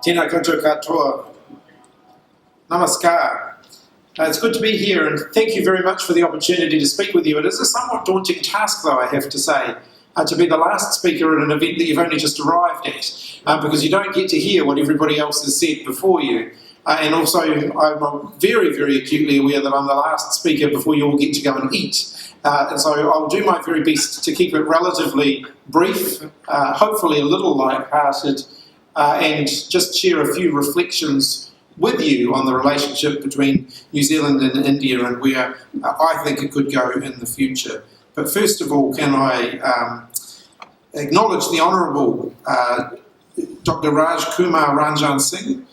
Tēnā koutou katoa. Namaskar. It's good to be here, and thank you very much for the opportunity to speak with you. It is a somewhat daunting task, though, I have to say, to be the last speaker at an event that you've only just arrived at, because you don't get to hear what everybody else has said before you. And also, I'm very, very acutely aware that I'm the last speaker before you all get to go and eat. And so I'll do my very best to keep it relatively brief, hopefully a little light-hearted, and just share a few reflections with you on the relationship between New Zealand and India and where I think it could go in the future. But first of all, can I acknowledge the Honourable Dr. Raj Kumar Ranjan Singh.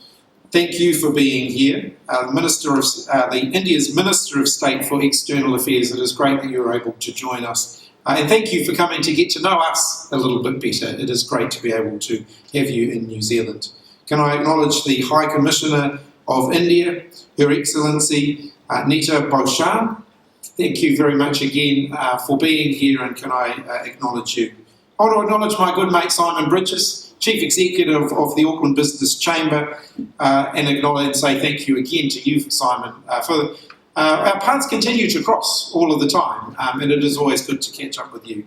Thank you for being here. India's Minister of State for External Affairs. It is great that you were able to join us. And thank you for coming to get to know us a little bit better. It is great to be able to have you in New Zealand. Can I acknowledge the High Commissioner of India, Her Excellency Nita Bhushan. Thank you very much again for being here, and can I acknowledge you. I want to acknowledge my good mate Simon Bridges, Chief Executive of the Auckland Business Chamber, and acknowledge and say thank you again to you, Simon, for our paths continue to cross all of the time, and it is always good to catch up with you.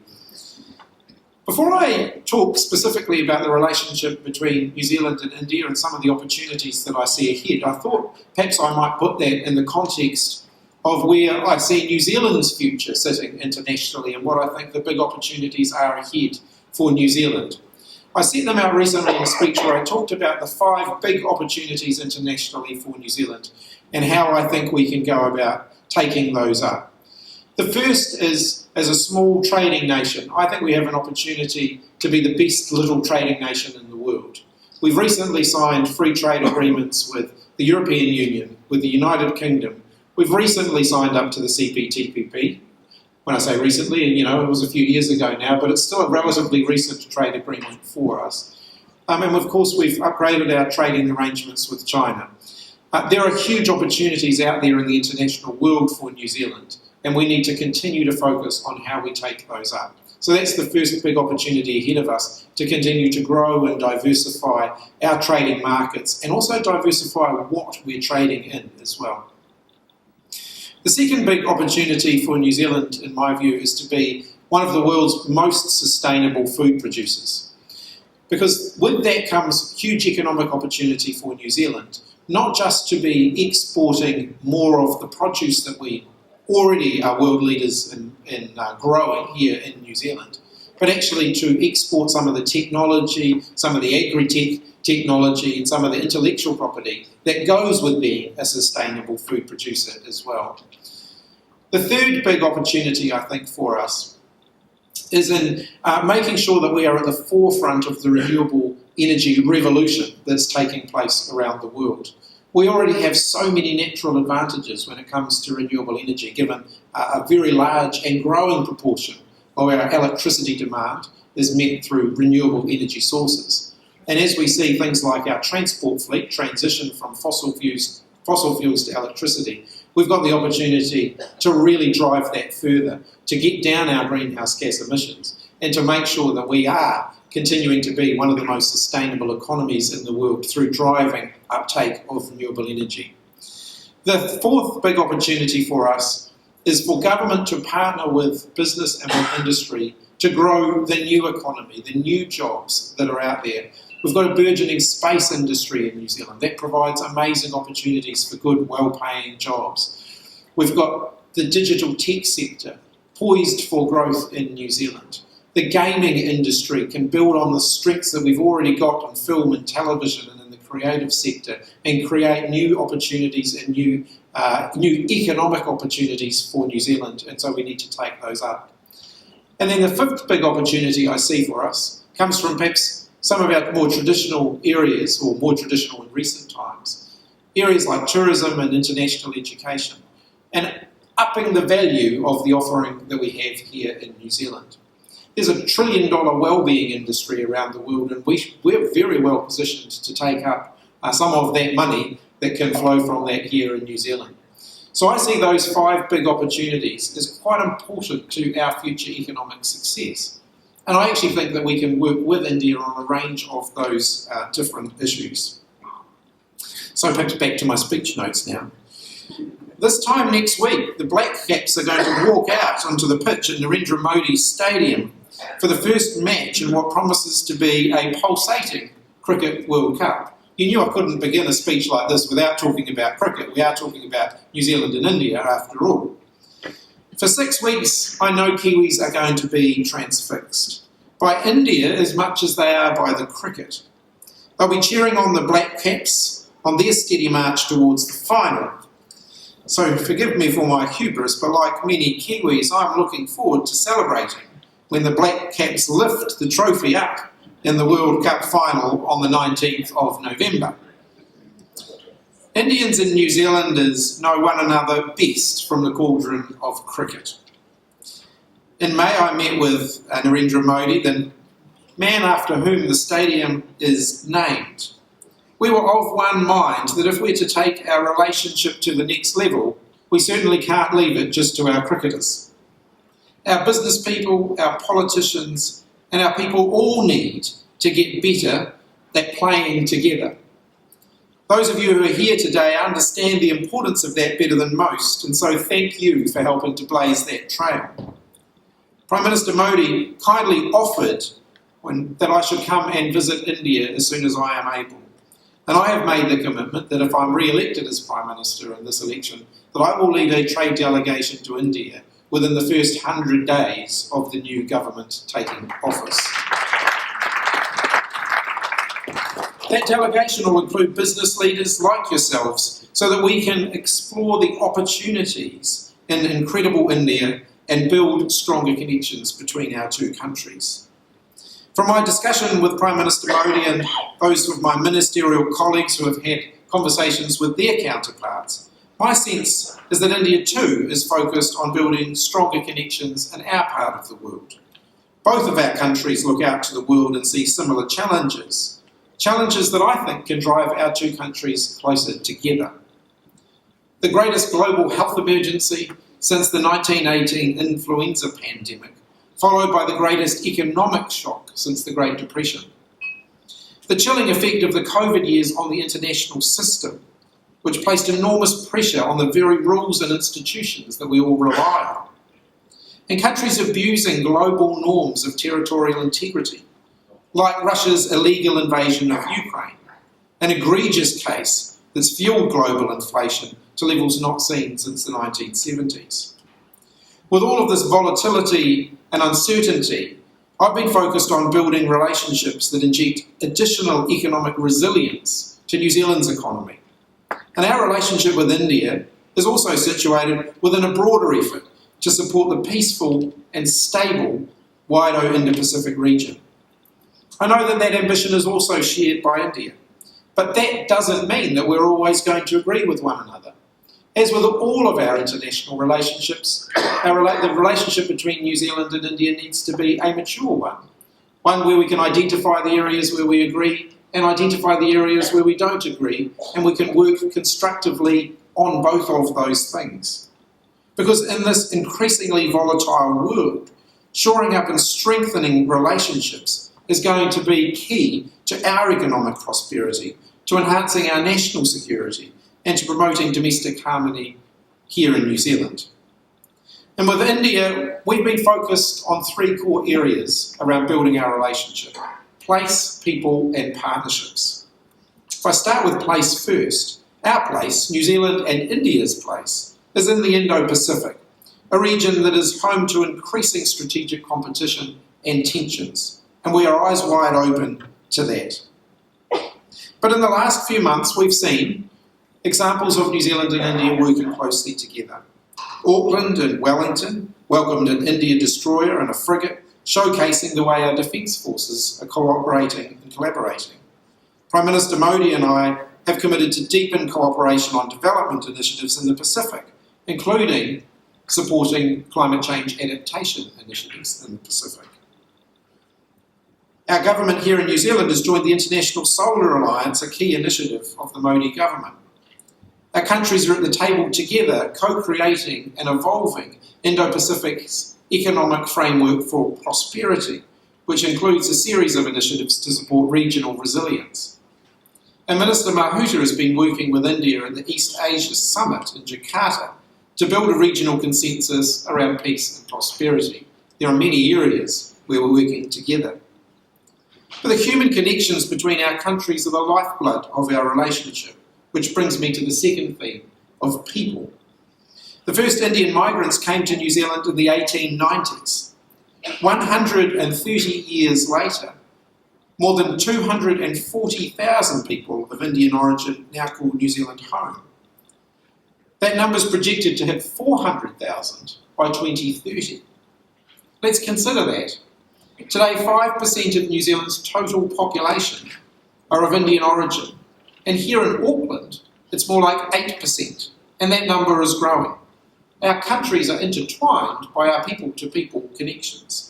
Before I talk specifically about the relationship between New Zealand and India and some of the opportunities that I see ahead, I thought perhaps I might put that in the context of where I see New Zealand's future sitting internationally and what I think the big opportunities are ahead for New Zealand. I set them out recently in a speech where I talked about the 5 big opportunities internationally for New Zealand and how I think we can go about taking those up. The first is, as a small trading nation, I think we have an opportunity to be the best little trading nation in the world. We've recently signed free trade agreements with the European Union, with the United Kingdom. We've recently signed up to the CPTPP. When I say recently, it was a few years ago now, but it's still a relatively recent trade agreement for us. And of course, we've upgraded our trading arrangements with China. There are huge opportunities out there in the international world for New Zealand, and we need to continue to focus on how we take those up. So that's the first big opportunity ahead of us, to continue to grow and diversify our trading markets and also diversify what we're trading in as well. The second big opportunity for New Zealand, in my view, is to be one of the world's most sustainable food producers. Because with that comes huge economic opportunity for New Zealand, not just to be exporting more of the produce that we already are world leaders in growing here in New Zealand, but actually to export some of the technology, some of the agri-tech technology and some of the intellectual property that goes with being a sustainable food producer as well. The third big opportunity, I think, for us is in making sure that we are at the forefront of the renewable energy revolution that's taking place around the world. We already have so many natural advantages when it comes to renewable energy, given a very large and growing proportion of our electricity demand is met through renewable energy sources. And as we see things like our transport fleet transition from fossil fuels to electricity, we've got the opportunity to really drive that further, to get down our greenhouse gas emissions, and to make sure that we are continuing to be one of the most sustainable economies in the world through driving uptake of renewable energy. The fourth big opportunity for us is for government to partner with business and with industry to grow the new economy, the new jobs that are out there. We've got a burgeoning space industry in New Zealand that provides amazing opportunities for good, well-paying jobs. We've got the digital tech sector poised for growth in New Zealand. The gaming industry can build on the strengths that we've already got on film and television and in the creative sector and create new opportunities and new economic opportunities for New Zealand, and so we need to take those up. And then the fifth big opportunity I see for us comes from perhaps some of our more traditional areas, or more traditional in recent times, areas like tourism and international education, and upping the value of the offering that we have here in New Zealand. There's $1 trillion wellbeing industry around the world, and we're very well positioned to take up some of that money that can flow from that here in New Zealand. So I see those 5 big opportunities as quite important to our future economic success. And I actually think that we can work with India on a range of those different issues. So perhaps back to my speech notes now. This time next week, the Black Caps are going to walk out onto the pitch at Narendra Modi Stadium for the first match in what promises to be a pulsating Cricket World Cup. You knew I couldn't begin a speech like this without talking about cricket. We are talking about New Zealand and India, after all. For 6 weeks, I know Kiwis are going to be transfixed by India as much as they are by the cricket. They'll be cheering on the Black Caps on their steady march towards the final. So forgive me for my hubris, but like many Kiwis, I'm looking forward to celebrating when the Black Caps lift the trophy up in the World Cup final on the 19th of November. Indians and New Zealanders know one another best from the cauldron of cricket. In May, I met with Narendra Modi, the man after whom the stadium is named. We were of one mind that if we're to take our relationship to the next level, we certainly can't leave it just to our cricketers. Our business people, our politicians, and our people all need to get better at playing together. Those of you who are here today understand the importance of that better than most, and so thank you for helping to blaze that trail. Prime Minister Modi kindly offered that I should come and visit India as soon as I am able. And I have made the commitment that if I'm re-elected as Prime Minister in this election, that I will lead a trade delegation to India within the first 100 days of the new government taking office. That delegation will include business leaders like yourselves so that we can explore the opportunities in incredible India and build stronger connections between our two countries. From my discussion with Prime Minister Modi and those of my ministerial colleagues who have had conversations with their counterparts, my sense is that India too is focused on building stronger connections in our part of the world. Both of our countries look out to the world and see similar challenges that I think can drive our two countries closer together. The greatest global health emergency since the 1918 influenza pandemic, followed by the greatest economic shock since the Great Depression. The chilling effect of the COVID years on the international system, which placed enormous pressure on the very rules and institutions that we all rely on. And countries abusing global norms of territorial integrity, like Russia's illegal invasion of Ukraine, an egregious case that's fueled global inflation to levels not seen since the 1970s. With all of this volatility and uncertainty, I've been focused on building relationships that inject additional economic resilience to New Zealand's economy. And our relationship with India is also situated within a broader effort to support the peaceful and stable wider Indo-Pacific region. I know that that ambition is also shared by India, but that doesn't mean that we're always going to agree with one another. As with all of our international relationships, the relationship between New Zealand and India needs to be a mature one where we can identify the areas where we agree and identify the areas where we don't agree, and we can work constructively on both of those things. Because in this increasingly volatile world, shoring up and strengthening relationships is going to be key to our economic prosperity, to enhancing our national security, and to promoting domestic harmony here in New Zealand. And with India, we've been focused on three core areas around building our relationship: place, people, and partnerships. If I start with place first, our place, New Zealand and India's place, is in the Indo-Pacific, a region that is home to increasing strategic competition and tensions, and we are eyes wide open to that. But in the last few months, we've seen examples of New Zealand and India working closely together. Auckland and Wellington welcomed an India destroyer and a frigate, showcasing the way our defence forces are cooperating and collaborating. Prime Minister Modi and I have committed to deepen cooperation on development initiatives in the Pacific, including supporting climate change adaptation initiatives in the Pacific. Our government here in New Zealand has joined the International Solar Alliance, a key initiative of the Modi government. Our countries are at the table together, co-creating and evolving Indo-Pacific's economic framework for prosperity, which includes a series of initiatives to support regional resilience. And Minister Mahuta has been working with India at the East Asia Summit in Jakarta to build a regional consensus around peace and prosperity. There are many areas where we're working together. But the human connections between our countries are the lifeblood of our relationship, which brings me to the second theme of people. The first Indian migrants came to New Zealand in the 1890s. 130 years later, more than 240,000 people of Indian origin now call New Zealand home. That number is projected to hit 400,000 by 2030. Let's consider that. Today, 5% of New Zealand's total population are of Indian origin, and here in Auckland, it's more like 8%, and that number is growing. Our countries are intertwined by our people-to-people connections.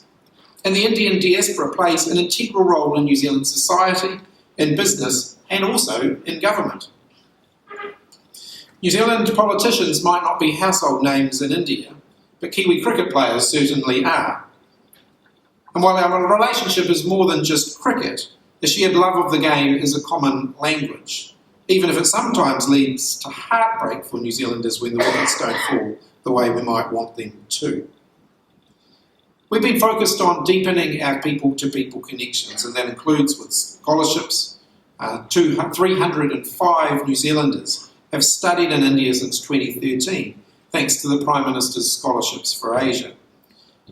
And the Indian diaspora plays an integral role in New Zealand society, in business, and also in government. New Zealand politicians might not be household names in India, but Kiwi cricket players certainly are. And while our relationship is more than just cricket, the shared love of the game is a common language, even if it sometimes leads to heartbreak for New Zealanders when the wickets don't fall the way we might want them to. We've been focused on deepening our people-to-people connections, and that includes with scholarships. 305 New Zealanders have studied in India since 2013, thanks to the Prime Minister's Scholarships for Asia.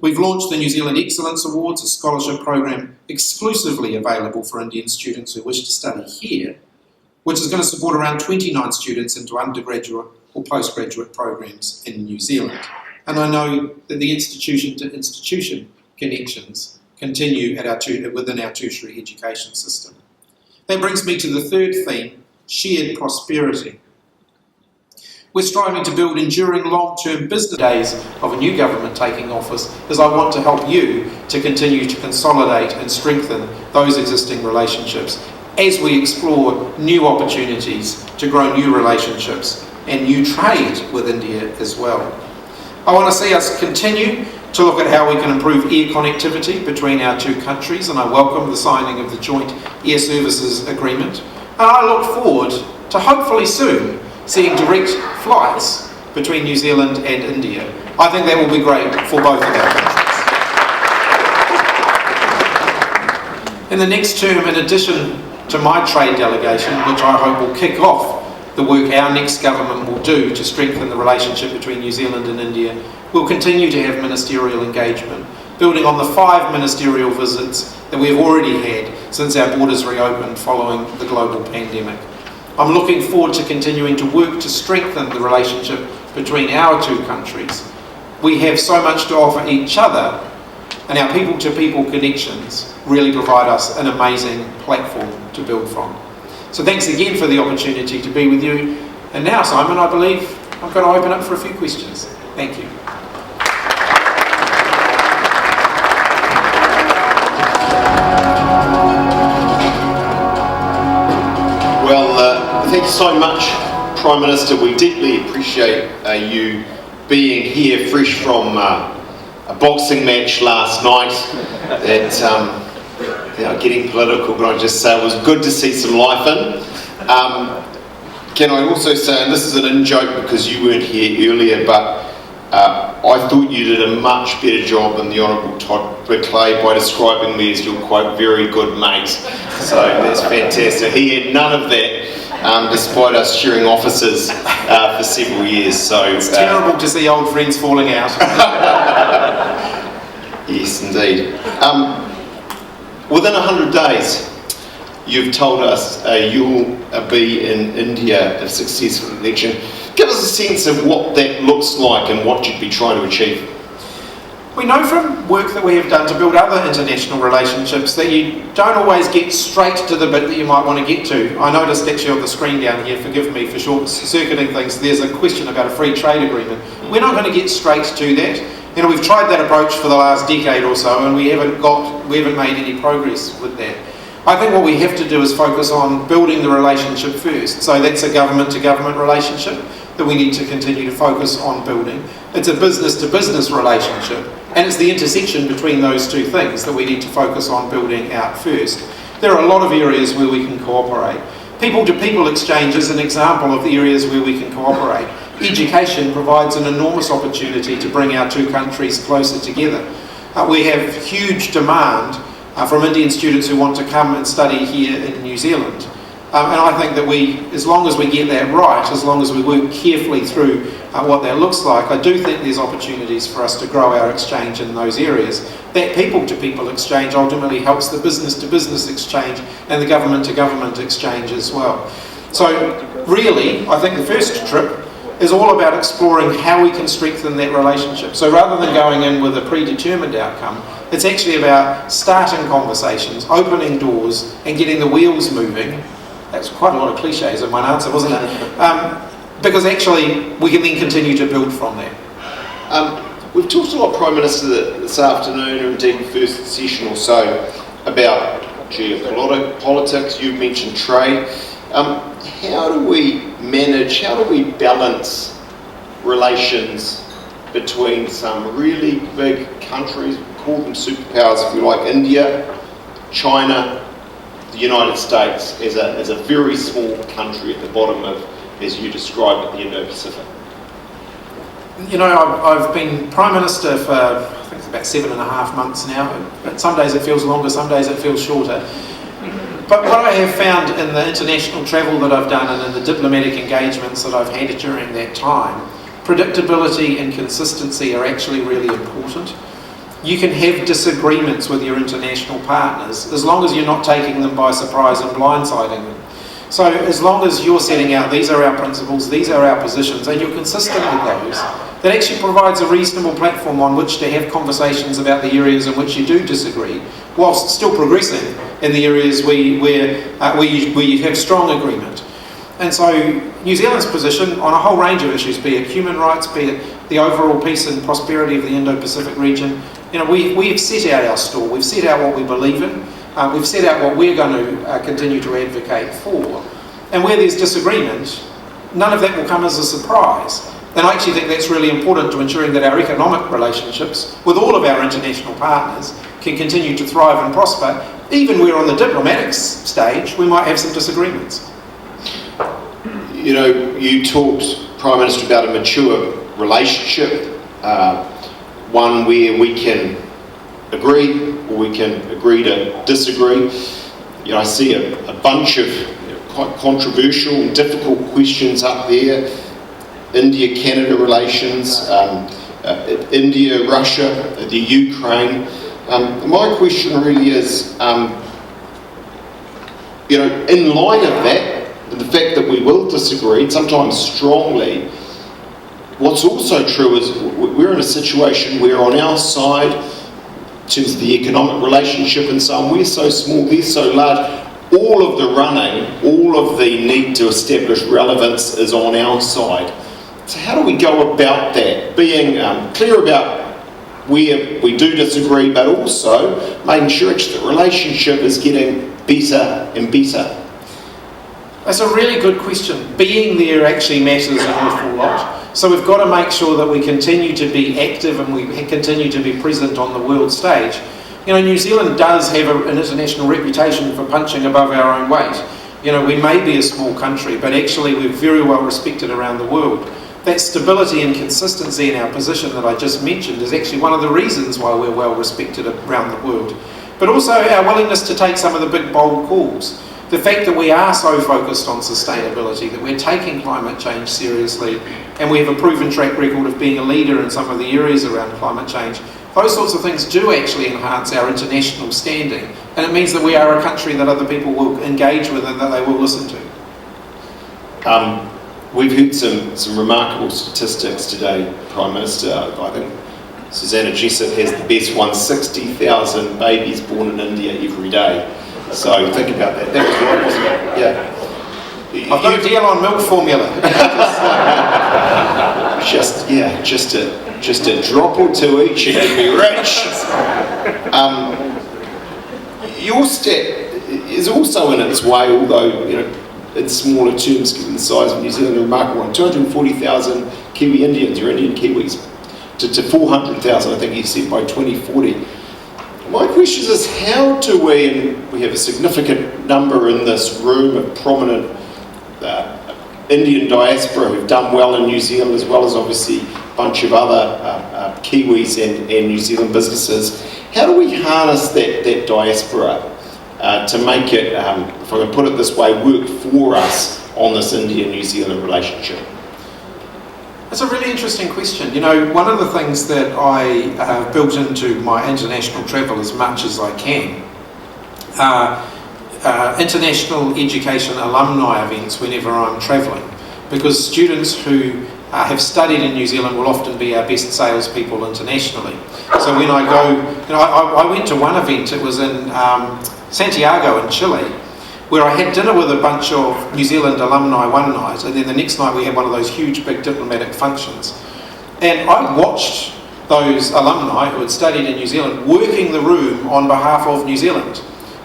We've launched the New Zealand Excellence Awards, a scholarship program exclusively available for Indian students who wish to study here, which is going to support around 29 students into undergraduate or postgraduate programs in New Zealand. And I know that the institution-to-institution connections continue within our tertiary education system. That brings me to the third theme, shared prosperity. We're striving to build enduring long-term business days of a new government taking office, as I want to help you to continue to consolidate and strengthen those existing relationships as we explore new opportunities to grow new relationships and new trade with India as well. I want to see us continue to look at how we can improve air connectivity between our two countries, and I welcome the signing of the Joint Air Services Agreement. And I look forward to hopefully soon seeing direct flights between New Zealand and India. I think that will be great for both of our countries. In the next term, in addition to my trade delegation, which I hope will kick off the work our next government will do to strengthen the relationship between New Zealand and India, we'll continue to have ministerial engagement, building on the 5 ministerial visits that we've already had since our borders reopened following the global pandemic. I'm looking forward to continuing to work to strengthen the relationship between our two countries. We have so much to offer each other, and our people-to-people connections really provide us an amazing platform to build from. So thanks again for the opportunity to be with you. And now, Simon, I believe I'm going to open up for a few questions. Thank you. Well, thank you so much, Prime Minister. We deeply appreciate you being here fresh from a boxing match last night. Getting political, but I just say it was good to see some life in. Can I also say, and this is an in-joke because you weren't here earlier, but I thought you did a much better job than the Honourable Todd Brickley by describing me as your, quote, very good mate. So that's fantastic. He had none of that, despite us sharing offices for several years. So it's terrible to see old friends falling out. Yes, indeed. Within 100 days, you've told us you'll be in India if successful election. Give us a sense of what that looks like and what you'd be trying to achieve. We know from work that we have done to build other international relationships that you don't always get straight to the bit that you might want to get to. I noticed actually on the screen down here, forgive me for short-circuiting things, there's a question about a free trade agreement. We're not going to get straight to that. You know, we've tried that approach for the last decade or so, and we haven't made any progress with that. I think what we have to do is focus on building the relationship first. So that's a government-to-government relationship that we need to continue to focus on building. It's a business-to-business relationship, and it's the intersection between those two things that we need to focus on building out first. There are a lot of areas where we can cooperate. People-to-people exchange is an example of the areas where we can cooperate. Education provides an enormous opportunity to bring our two countries closer together. We have huge demand from Indian students who want to come and study here in New Zealand. And I think that as long as we get that right, as long as we work carefully through what that looks like, I do think there's opportunities for us to grow our exchange in those areas. That people-to-people exchange ultimately helps the business-to-business exchange and the government-to-government exchange as well. So really, I think the first trip is all about exploring how we can strengthen that relationship. So rather than going in with a predetermined outcome, it's actually about starting conversations, opening doors, and getting the wheels moving. That's quite a lot of cliches in one answer, wasn't it? Because actually, we can then continue to build from there. We've talked a lot, Prime Minister, this afternoon, or indeed first session or so, about geopolitics. You've mentioned trade. How do we manage, how do we balance relations between some really big countries, call them superpowers if you like, India, China, the United States, as a very small country at the bottom of, as you described, the Indo-Pacific? You know, I've been Prime Minister for, I think it's about 7.5 months now. But some days it feels longer, some days it feels shorter. But what I have found in the international travel that I've done and in the diplomatic engagements that I've had during that time, predictability and consistency are actually really important. You can have disagreements with your international partners as long as you're not taking them by surprise and blindsiding them. So as long as you're setting out, these are our principles, these are our positions, and you're consistent with those, that actually provides a reasonable platform on which to have conversations about the areas in which you do disagree, whilst still progressing in the areas where you have strong agreement. And so New Zealand's position on a whole range of issues, be it human rights, be it the overall peace and prosperity of the Indo-Pacific region, you know, we've set out our stall, we've set out what we believe in, we've set out what we're going to continue to advocate for. And where there's disagreement, none of that will come as a surprise. And I actually think that's really important to ensuring that our economic relationships with all of our international partners can continue to thrive and prosper. Even where on the diplomatic stage, we might have some disagreements. You know, you talked, Prime Minister, about a mature relationship, one where we can agree or we can agree to disagree. You know, I see a bunch of quite controversial and difficult questions up there. India-Canada relations, India-Russia, the Ukraine. My question really is, you know, in light of that, the fact that we will disagree, sometimes strongly, what's also true is we're in a situation where on our side, in terms of the economic relationship and so on, we're so small, they're so large, all of the running, all of the need to establish relevance is on our side. So how do we go about that? Being clear about where we do disagree, but also making sure that the relationship is getting better and better. That's a really good question. Being there actually matters an awful lot. So we've got to make sure that we continue to be active and we continue to be present on the world stage. You know, New Zealand does have an international reputation for punching above our own weight. You know, we may be a small country, but actually we're very well respected around the world. That stability and consistency in our position that I just mentioned is actually one of the reasons why we're well respected around the world. But also our willingness to take some of the big, bold calls. The fact that we are so focused on sustainability, that we're taking climate change seriously, and we have a proven track record of being a leader in some of the areas around climate change, those sorts of things do actually enhance our international standing. And it means that we are a country that other people will engage with and that they will listen to. We've heard some remarkable statistics today, Prime Minister. I think Susanna Jessup has the best one, 60,000 babies born in India every day. So think about that. That was right, wasn't it? Yeah. I've got a deal on milk formula. just a drop or two each and you'd be rich. Your stat is also in its way, although, you know, in smaller terms given the size of New Zealand, a remarkable one. 240,000 Kiwi Indians, or Indian Kiwis, to 400,000, I think you said, by 2040. My question is, how do we, and we have a significant number in this room of prominent Indian diaspora who've done well in New Zealand, as well as obviously a bunch of other Kiwis and New Zealand businesses. How do we harness that diaspora to make it, if I can put it this way, work for us on this India-New Zealand relationship? That's a really interesting question. You know, one of the things that I have built into my international travel as much as I can international education alumni events whenever I'm travelling, because students who have studied in New Zealand will often be our best salespeople internationally. So when I go, you know, I went to one event, it was in Santiago in Chile, where I had dinner with a bunch of New Zealand alumni one night, and then the next night we had one of those huge big diplomatic functions. And I watched those alumni who had studied in New Zealand working the room on behalf of New Zealand.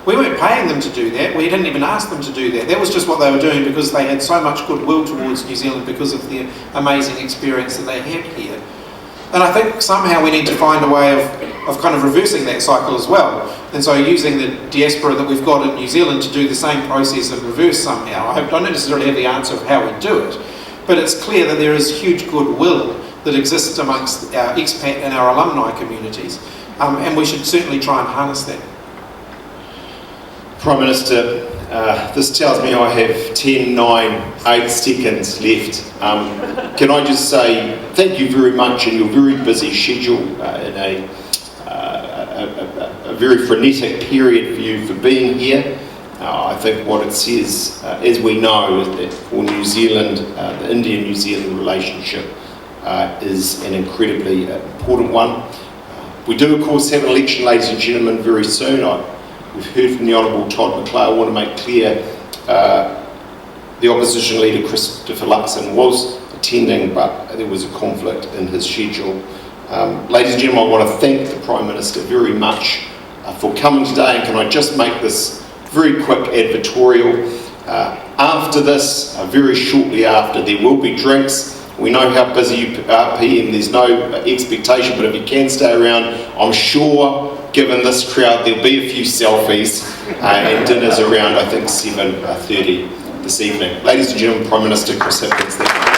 We weren't paying them to do that, we didn't even ask them to do that. That was just what they were doing because they had so much goodwill towards New Zealand because of the amazing experience that they had here. And I think somehow we need to find a way of kind of reversing that cycle as well. And so using the diaspora that we've got in New Zealand to do the same process in reverse somehow. I don't necessarily have the answer of how we do it, but it's clear that there is huge goodwill that exists amongst our expat and our alumni communities. And we should certainly try and harness that. Prime Minister, this tells me I have 10, 9, 8 seconds left. Can I just say thank you very much in your very busy schedule, in a very frenetic period for you for being here. I think what it says, as we know, is that for New Zealand, the India-New Zealand relationship is an incredibly important one. We do, of course, have an election, ladies and gentlemen, very soon. We've heard from the Honourable Todd McClare. I want to make clear the opposition leader Christopher Luxon was attending, but there was a conflict in his schedule. Ladies and gentlemen, I want to thank the Prime Minister very much for coming today, and can I just make this very quick advertorial. After this, very shortly after, there will be drinks. We know how busy you are, PM, there's no expectation, but if you can stay around, I'm sure, given this crowd, there'll be a few selfies and dinners around, I think, 7:30 this evening. Ladies and gentlemen, Prime Minister Chris Hipkins, thank you.